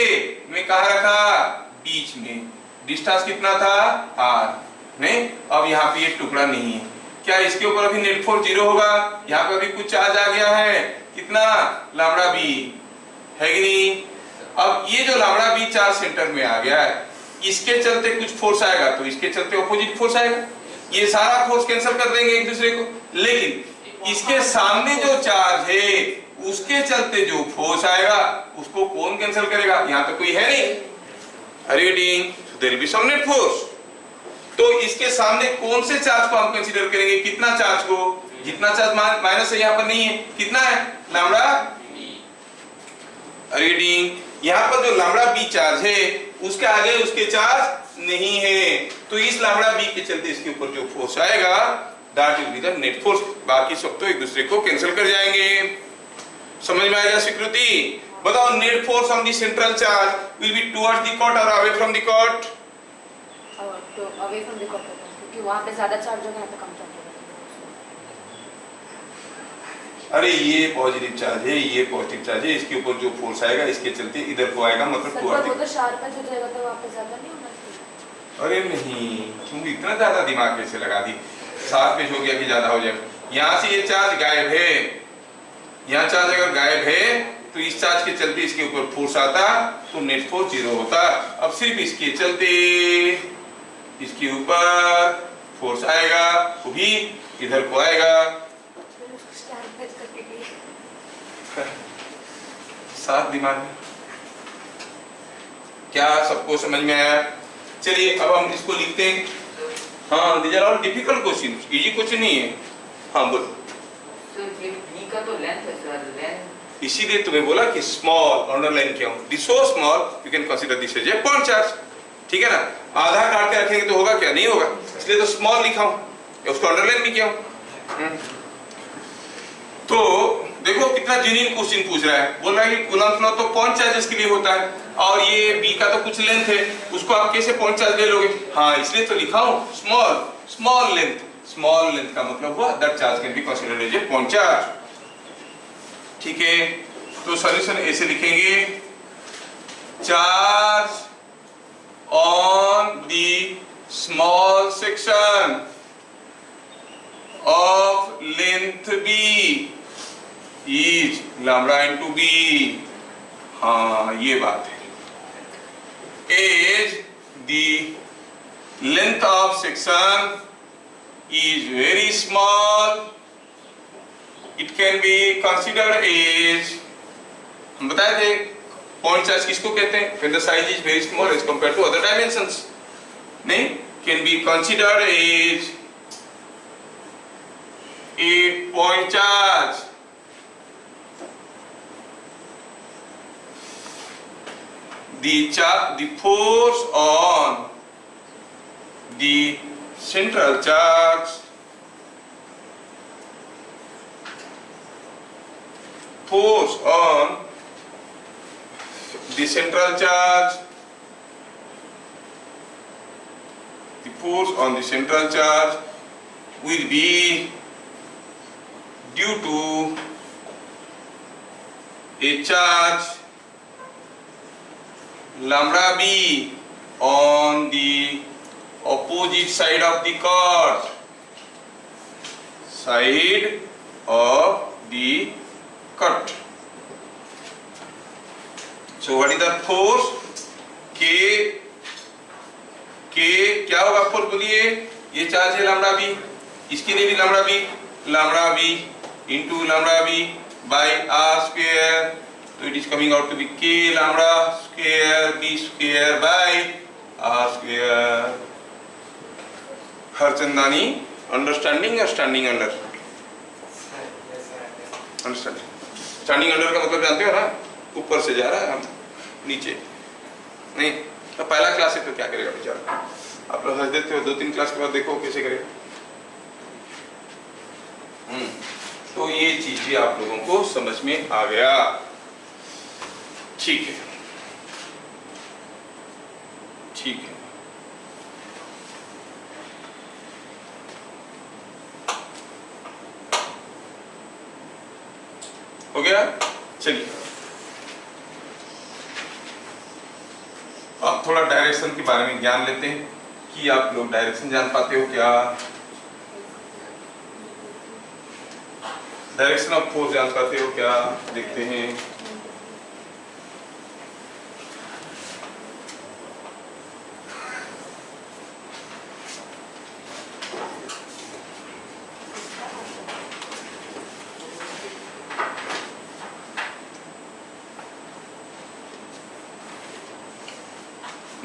S1: मैं कहाँ रखा, बीच में। डिस्टेंस कितना था, r। नहीं, अब यहाँ पे ये टुकड़ा नहीं है। क्या इसके ऊपर अभी नेट फोर्स 0 होगा? यहाँ पे अभी कुछ चार्ज आ गया है, कितना, लैम्डा बी है कि नहीं। अब ये जो लैम्डा बी चार्ज सेंटर में आ गया है, इसके चलते कुछ फोर्स आएगा तो इसके चलते ऑपोजिट फोर्स आएगा। ये सारा फोर्स कैंसिल कर देंगे एक दूसरे को, लेकिन इसके सामने जो चार्ज है उसके चलते जो फोर्स आएगा उसको कौन कैंसिल करेगा? यहाँ तो कोई है नहीं। Are you getting? There will be some net force. तो इसके सामने कौन से चार्ज को हम कंसीडर करेंगे? कितना चार्ज को? जितना चार्ज माइनस है यहाँ पर नहीं है, कितना है, लैम्डा। Are you getting? यहाँ पर जो लैम्डा बी चार्ज है उसके आगे उसके चार्ज नहीं है, तो इस लैम्डा बी के चलते इसके ऊपर जो फोर्स आएगा that will be the net force. बाकी सब तो एक दूसरे को कैंसिल कर जाएंगे। समझ में आएगा स्वीकृति? बताओ, net force on the central charge will be towards the cut और अवे फ्रॉम द कॉट?
S2: तो अवे फ्रॉम द कॉट, क्योंकि वहां पे ज्यादा चार्ज होगा, यहाँ पे कम चार्ज होगा।
S1: अरे ये पॉजिटिव चार्ज है, ये पॉजिटिव चार्ज है, इसके ऊपर जो फोर्स आएगा इसके चलते इधर को आएगा, मतलब टुवर्ड्स।
S2: वो तो शार्प हो जाएगा तो वहां पे ज्यादा नहीं होना चाहिए।
S1: अरे नहीं, तुम इतना ज्यादा दिमाग कैसे लगा दी? 7 पेज हो गया कि ज्यादा हो जाएगा। यहाँ से ये चार्ज गायब है, यहाँ चार्ज अगर गायब है तो इस चार्ज के चलते इसके ऊपर फोर्स आता तो नेट फोर्स 0 होता। अब सिर्फ इसके चलते इसके ऊपर फोर्स आएगा, वो भी इधर को आएगा। साथ दिमाग में क्या सबको समझ में आया? चलिए अब हम इसको लिखते हैं। हाँ, these are all difficult question, easy question नहीं है। हाँ बोलो।
S3: का तो लेंथ है सर, लेंथ
S1: इसीलिए तुम्हें बोला कि स्मॉल अंडरलाइन किया हूं। This so small you can consider this as a point charge. ठीक है ना? आधा काट के रखेंगे तो होगा क्या? नहीं होगा, इसलिए तो स्मॉल लिखा हूं, उसको अंडरलाइन भी किया हूं। तो देखो कितना जेन्युइन क्वेश्चन पूछ रहा है। बोल रहा है कि कूलम्ब लॉ तो पॉइंट चार्जेस के लिए होता है और ये बी का तो कुछ लेंथ है, उसको आप कैसे पॉइंट चार्ज ले लोगे? हाँ, इसलिए तो लिखा हूं स्मॉल लेंथ। स्मॉल लेंथ का मतलब हुआ that charge can be considered as a point charge. ठीक है, तो सॉल्यूशन ऐसे लिखेंगे, charge on the small section of length b is lambda into b। हाँ ये बात है। As the length of section is very small, it can be considered as, हम बताए थे पॉइंट चार्ज किसको कहते हैं, when the size is very small as compared to other dimensions, नहीं, can be considered as a point charge. The force on the central charge, force on the central charge, the force on the central charge will be due to a charge lambda b on the opposite side of the cord, side of the cut. So what is the force? K क्या होगा force बोलिए, ये charge है lambda B, इसके लिए भी lambda B into lambda B by R square, तो it is coming out to be K lambda square B square by R square. Harchandani understanding या standing under? Understanding. Standing under का मतलब जानते हो ना, ऊपर से जा रहा है हम नीचे नहीं, तो पहला क्लास है तो क्या करेगा बेचारा, आप लोग हंस देते हो, 2-3 क्लास के बाद देखो कैसे करेगा। तो ये चीज भी आप लोगों को समझ में आ गया, ठीक है ठीक है। हो गया, चलिए अब थोड़ा डायरेक्शन के बारे में ज्ञान लेते हैं कि आप लोग डायरेक्शन जान पाते हो क्या, डायरेक्शन ऑफ फोर्स जान पाते हो क्या, देखते हैं।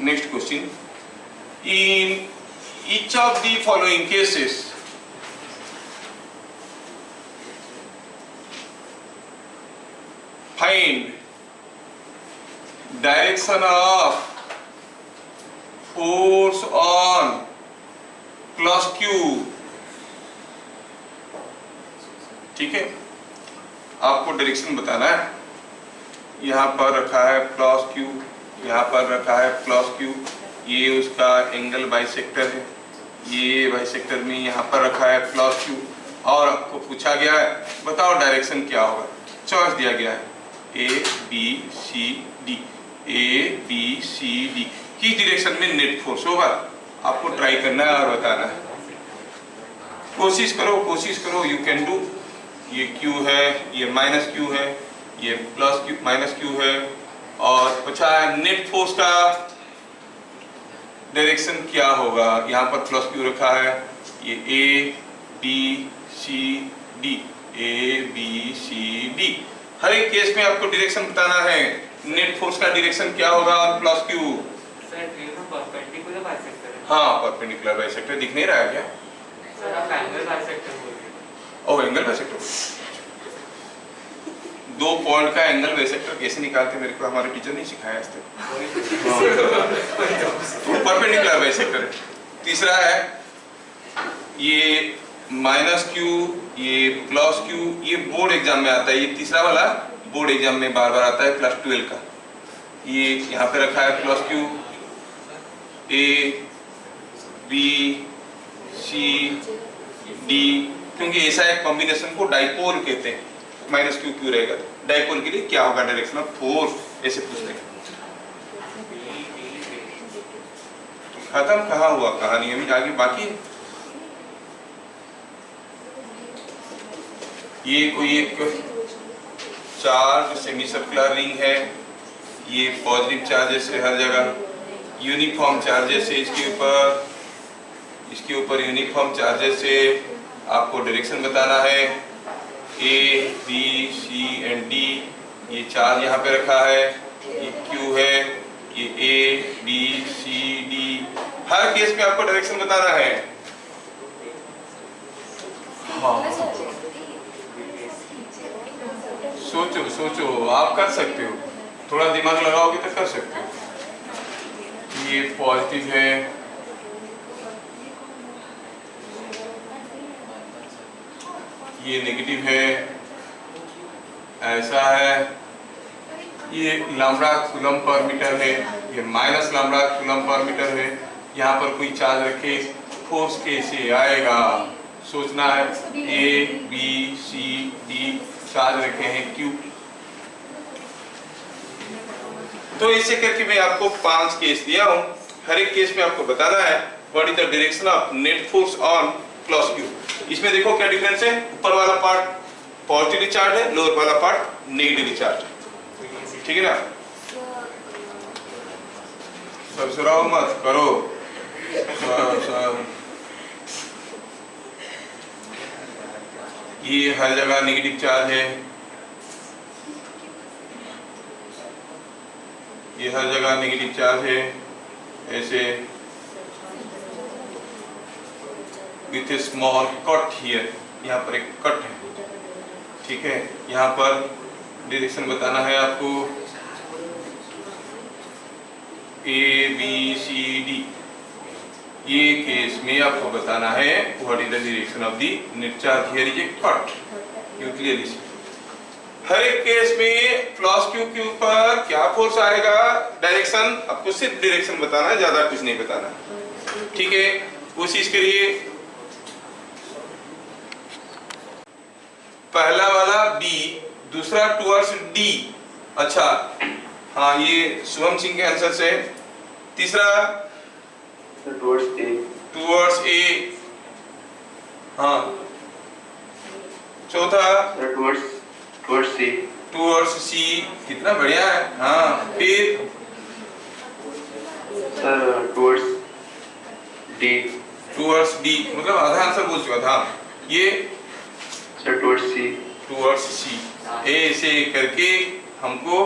S1: Next question. In each of the following cases, find direction of force on plus Q. ठीक है, आपको डायरेक्शन बताना है। यहाँ पर रखा है प्लस Q, यहाँ पर रखा है प्लस Q, ये उसका एंगल बाइसेक्टर है, ये बाइसेक्टर में यहाँ पर रखा है प्लस Q, और आपको पूछा गया है बताओ डायरेक्शन क्या होगा। चॉइस दिया गया है A B C D, A B C D, किस डायरेक्शन में नेट फोर्स होगा आपको ट्राई करना है और बताना है। कोशिश करो, यू कैन डू। ये Q है, ये माइनस Q है, ये प्लस Q माइनस Q है, और पूछा है नेट फोर्स का डायरेक्शन क्या होगा। यहाँ पर प्लस Q रखा है, ये A B C D, A B C D, हर एक केस में आपको डायरेक्शन बताना है। नेट फोर्स का डायरेक्शन क्या होगा प्लस Q।
S3: परपेंडिकुलर बाइसेक्टर है।
S1: हाँ परपेंडिकुलर बाइसेक्टर दिख नहीं रहा है क्या?
S3: सर आप एंगल बाइसेक्टर बोल रहे
S1: हो। ओह एंगल बाइसेक्टर, 2 पॉइंट का एंगल बाइसेक्टर कैसे निकालते मेरे को हमारे टीचर नहीं सिखाया आज तक। परपेंडिकुलर बाइसेक्टर है। तीसरा है ये माइनस Q, ये प्लस Q, ये बोर्ड एग्जाम में आता है, ये तीसरा वाला बोर्ड एग्जाम में बार बार आता है क्लास 12 का। ये यहाँ पे रखा है plus Q, A B C D, क्योंकि ऐसा एक कॉम्बिनेशन को डाइपोल कहते हैं। माइनस Q रहेगा, डाइपोल के लिए क्या होगा डायरेक्शन ऑफ फोर्स, ऐसे पूछते हैं। खत्म कहाँ हुआ कहानी, अभी आगे बाकी है। ये कोई एक चार्ज सेमी सर्कुलर रिंग है, ये पॉजिटिव चार्जेस है हर जगह, यूनिफॉर्म चार्जेस है इसके ऊपर यूनिफॉर्म चार्जेस से आपको डायरेक्शन बताना है। A B C and D, ये चार्ज यहाँ पे रखा है, ये क्यू है, ये ए बी सी डी, हर केस में आपको डायरेक्शन बताना है। हाँ, सोचो सोचो, आप कर सकते हो, थोड़ा दिमाग लगाओगे तो कर सकते हो। ये पॉजिटिव है, ये नेगेटिव है, ऐसा है। ये लैम्ब्डा कूलम पर मीटर है, ये minus lambda coulomb per metre है। यहाँ पर कोई चार्ज रखे, फोर्स कैसे आएगा, सोचना है। A B C D charge रखे हैं क्यू। तो इससे करके मैं आपको 5 केस दिया हूँ, हर एक केस में आपको बताना है what is the direction of net force on clause Q. इसमें देखो क्या डिफरेंस है, ऊपर वाला पार्ट पॉजिटिवली चार्ज है, लोअर वाला पार्ट नेगेटिवली चार्ज है, ठीक है ना। सरसराओ मत करो, ये हर जगह नेगेटिव चार्ज है, ये हर जगह नेगेटिव चार्ज है, ऐसे with A small cut here, यहाँ पर एक कट है, ठीक है। यहाँ पर डायरेक्शन बताना है आपको, ए बी सी डी, ये केस में आपको बताना है what is the direction of the net charge, here is a cut, you clearly see. हर एक केस में क्लॉज क्यू के ऊपर क्या फोर्स आएगा, डायरेक्शन आपको सिर्फ डायरेक्शन बताना है, ज्यादा कुछ नहीं बताना, ठीक है। कोशिश करिए। पहला वाला बी, दूसरा टुवर्ड्स डी। अच्छा हाँ, ये शुभम सिंह के आंसर से। तीसरा टुवर्ड्स ए, हाँ। चौथा टुवर्ड्स सी, कितना बढ़िया है, हाँ। फिर टुवर्ड्स डी, मतलब आधा आंसर बोल चुका था। ये टुवर्ड्स सी, ऐसे करके हमको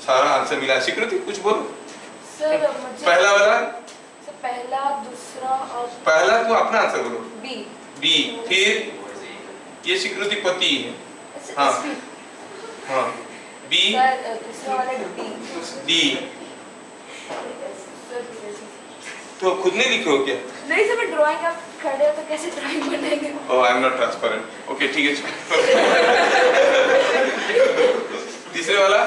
S1: सारा आंसर मिला। स्वीकृति कुछ बोलो
S2: सर। मुझे
S1: पहला वाला,
S2: सर पहला, दूसरा और
S1: पहला तो अपना आंसर बोलो।
S2: बी।
S1: बी, फिर ये स्वीकृति पति है, हाँ हाँ। बी,
S2: सर दूसरा वाला डी।
S1: डी तो खुद नहीं लिखे हो क्या?
S2: नहीं सर, मैं ड्राइंग आप खड़े हो तो कैसे ड्राइंग बनाएंगे?
S1: Oh, I am not transparent. Okay ठीक है। तीसरे वाला,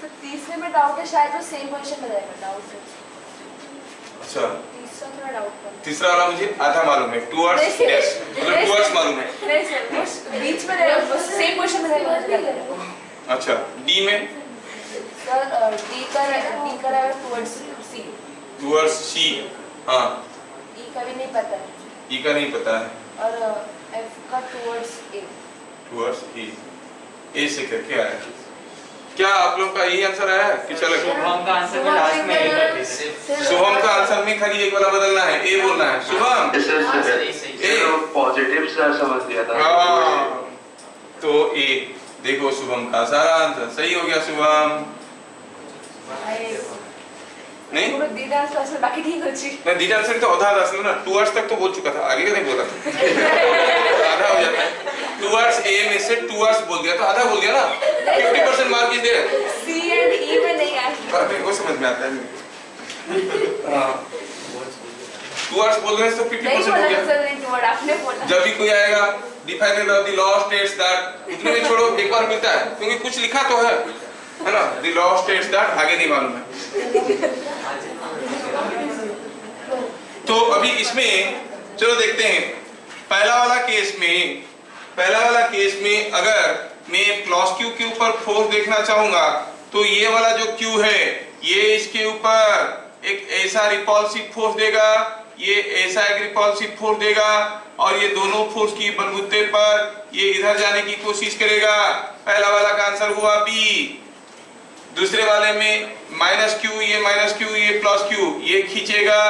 S2: तो तीसरे में डाउट है, शायद वो सेम पोजीशन में रहेगा, डाउट है।
S1: अच्छा,
S2: तीसरा थोड़ा डाउट है।
S1: तीसरा वाला मुझे आधा मालूम है, टुवर्ड्स यस, मतलब टुवर्ड्स मालूम है।
S2: नहीं सर, वो बीच में रहेगा, सेम पोजीशन में रहेगा।
S1: अच्छा, डी में
S2: सर डी का रहेगा टुवर्ड्स सी।
S1: टुवर्ड्स सी, हाँ।
S2: ई का भी नहीं पता है।
S1: ई का नहीं पता है,
S2: और एफ का टुवर्ड्स ए।
S1: टुवर्ड्स ए, ए से करके आया। क्या आप लोग का यही आंसर आया है कि चलो
S3: शुभम का आंसर में लास्ट में ए कर दीजिए।
S1: शुभम का आंसर में खाली एक वाला बदलना है, ए बोलना है। शुभम
S3: सही
S4: पॉजिटिव से समझ लिया था।
S1: हाँ, तो ए देखो, शुभम का सारा आंसर सही हो गया। शुभम नहीं
S2: पूरा दीदा आंसर में, बाकी ठीक हो जी।
S1: नहीं, दीदा आंसर तो आधा आंसर ना, टुवर्ड्स तक तो बोल चुका था, आगे का नहीं बोला था। आधा हो जाता है, टुवर्ड्स ए में से टुवर्ड्स बोल दिया तो आधा बोल दिया ना। 50% mark is there.
S2: C and E में नहीं आया।
S1: पर मेरे को समझ में आता है। हां, टुवर्ड्स बोल रहे हैं तो 50% हो गया।
S2: सर नहीं, टुवर्ड आपने बोला।
S1: जब भी कोई आएगा definer of the law states that, इतने में छोड़ो, एक बार मिलता है क्योंकि कुछ लिखा तो है ना। द लॉ स्टेट्स दैट, आगे नहीं मालूम है। तो अभी इसमें चलो देखते हैं। पहला वाला केस में अगर मैं क्लॉज क्यू के ऊपर फोर्स देखना चाहूंगा तो ये वाला जो क्यू है, ये इसके ऊपर एक ऐसा रिपल्सिव फोर्स देगा, ये ऐसा एक रिपल्सिव फोर्स देगा, और ये दोनों फोर्स की बलबूते पर ये इधर जाने की कोशिश करेगा। पहला वाला का आंसर हुआ बी। दूसरे वाले में माइनस क्यू, ये माइनस क्यू, ये प्लस क्यू, ये खींचेगा,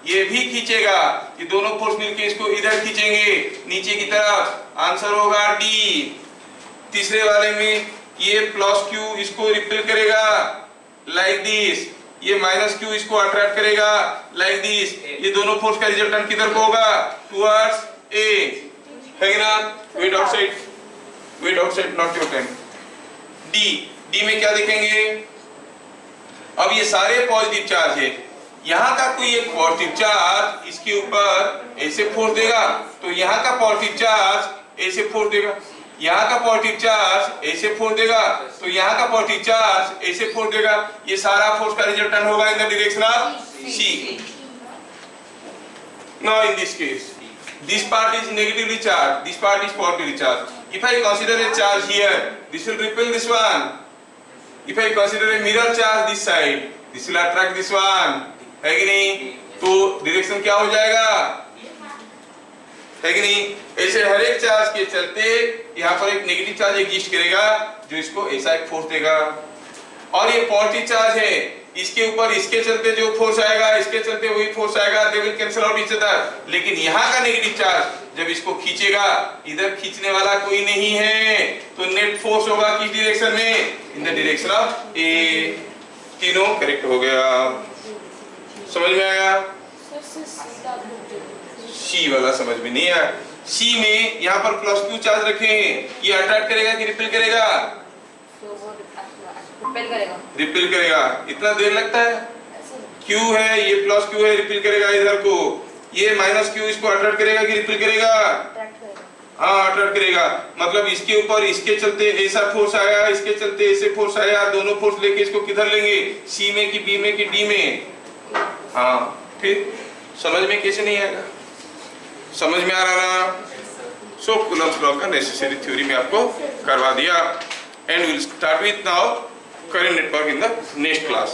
S1: ये भी खींचेगा, ये दोनों फोर्स मिलके इसको इधर खींचेंगे नीचे की तरफ, आंसर होगा डी। तीसरे वाले में ये प्लस क्यू इसको रिपेल करेगा लाइक दिस, ये माइनस क्यू इसको अट्रैक्ट करेगा लाइक दिस, ये दोनों फोर्स का रिजल्टेंट किधर को होगा, टुवर्ड्स ए, है ना? Wait outside not your time. D में क्या देखेंगे, अब ये सारे पॉजिटिव चार्ज है, यहाँ का कोई एक पॉजिटिव चार्ज इसके ऊपर ऐसे फोर्स देगा तो यहाँ का पॉजिटिव चार्ज ऐसे फोर्स देगा, यहाँ का पॉजिटिव चार्ज ऐसे फोर्स देगा तो यहाँ का पॉजिटिव चार्ज ऐसे फोर्स देगा, ये सारा फोर्स का रिजल्टेंट होगा in the direction of C. Now in this case, this part is negatively charged, this part is positively charged. If I consider a charge here, this will repel this one. If I consider a mirror charge this side, this will attract this one. है कि नहीं? तो direction क्या हो जाएगा, है कि नहीं? ऐसे हर एक चार्ज के चलते यहाँ पर एक नेगेटिव चार्ज एग्जिस्ट करेगा जो इसको ऐसा एक फोर्स देगा, और ये पॉजिटिव चार्ज है, इसके ऊपर इसके चलते जो फोर्स आएगा इसके चलते वही फोर्स आएगा, they will cancel out each other. लेकिन यहाँ का नेगेटिव चार्ज जब इसको खींचेगा, इधर खींचने वाला कोई नहीं है, तो नेट फोर्स होगा किस डायरेक्शन में, इन द डायरेक्शन ऑफ ए। तीनों करेक्ट हो गया, समझ में आया? सी वाला समझ में नहीं आया। सी में यहाँ पर प्लस क्यू चार्ज रखे हैं, ये अट्रैक्ट करेगा कि रिपेल करेगा, रिपेल करेगा। इतना देर लगता है, क्यू है, ये प्लस क्यू है, रिपेल करेगा इधर को, ये माइनस क्यू इसको अट्रैक्ट करेगा कि रिपेल करेगा, हाँ अट्रैक्ट करेगा। मतलब इसके ऊपर इसके चलते ऐसा फोर्स आया, इसके चलते ऐसे फोर्स आया, दोनों फोर्स लेके इसको किधर लेंगे, सी में कि बी में कि डी में, हाँ। फिर समझ में कैसे नहीं आएगा, समझ में आ रहा ना? सो कूलम्ब्स लॉ का नेसेसरी थ्योरी में आपको करवा दिया, and will start with now current network in the next class.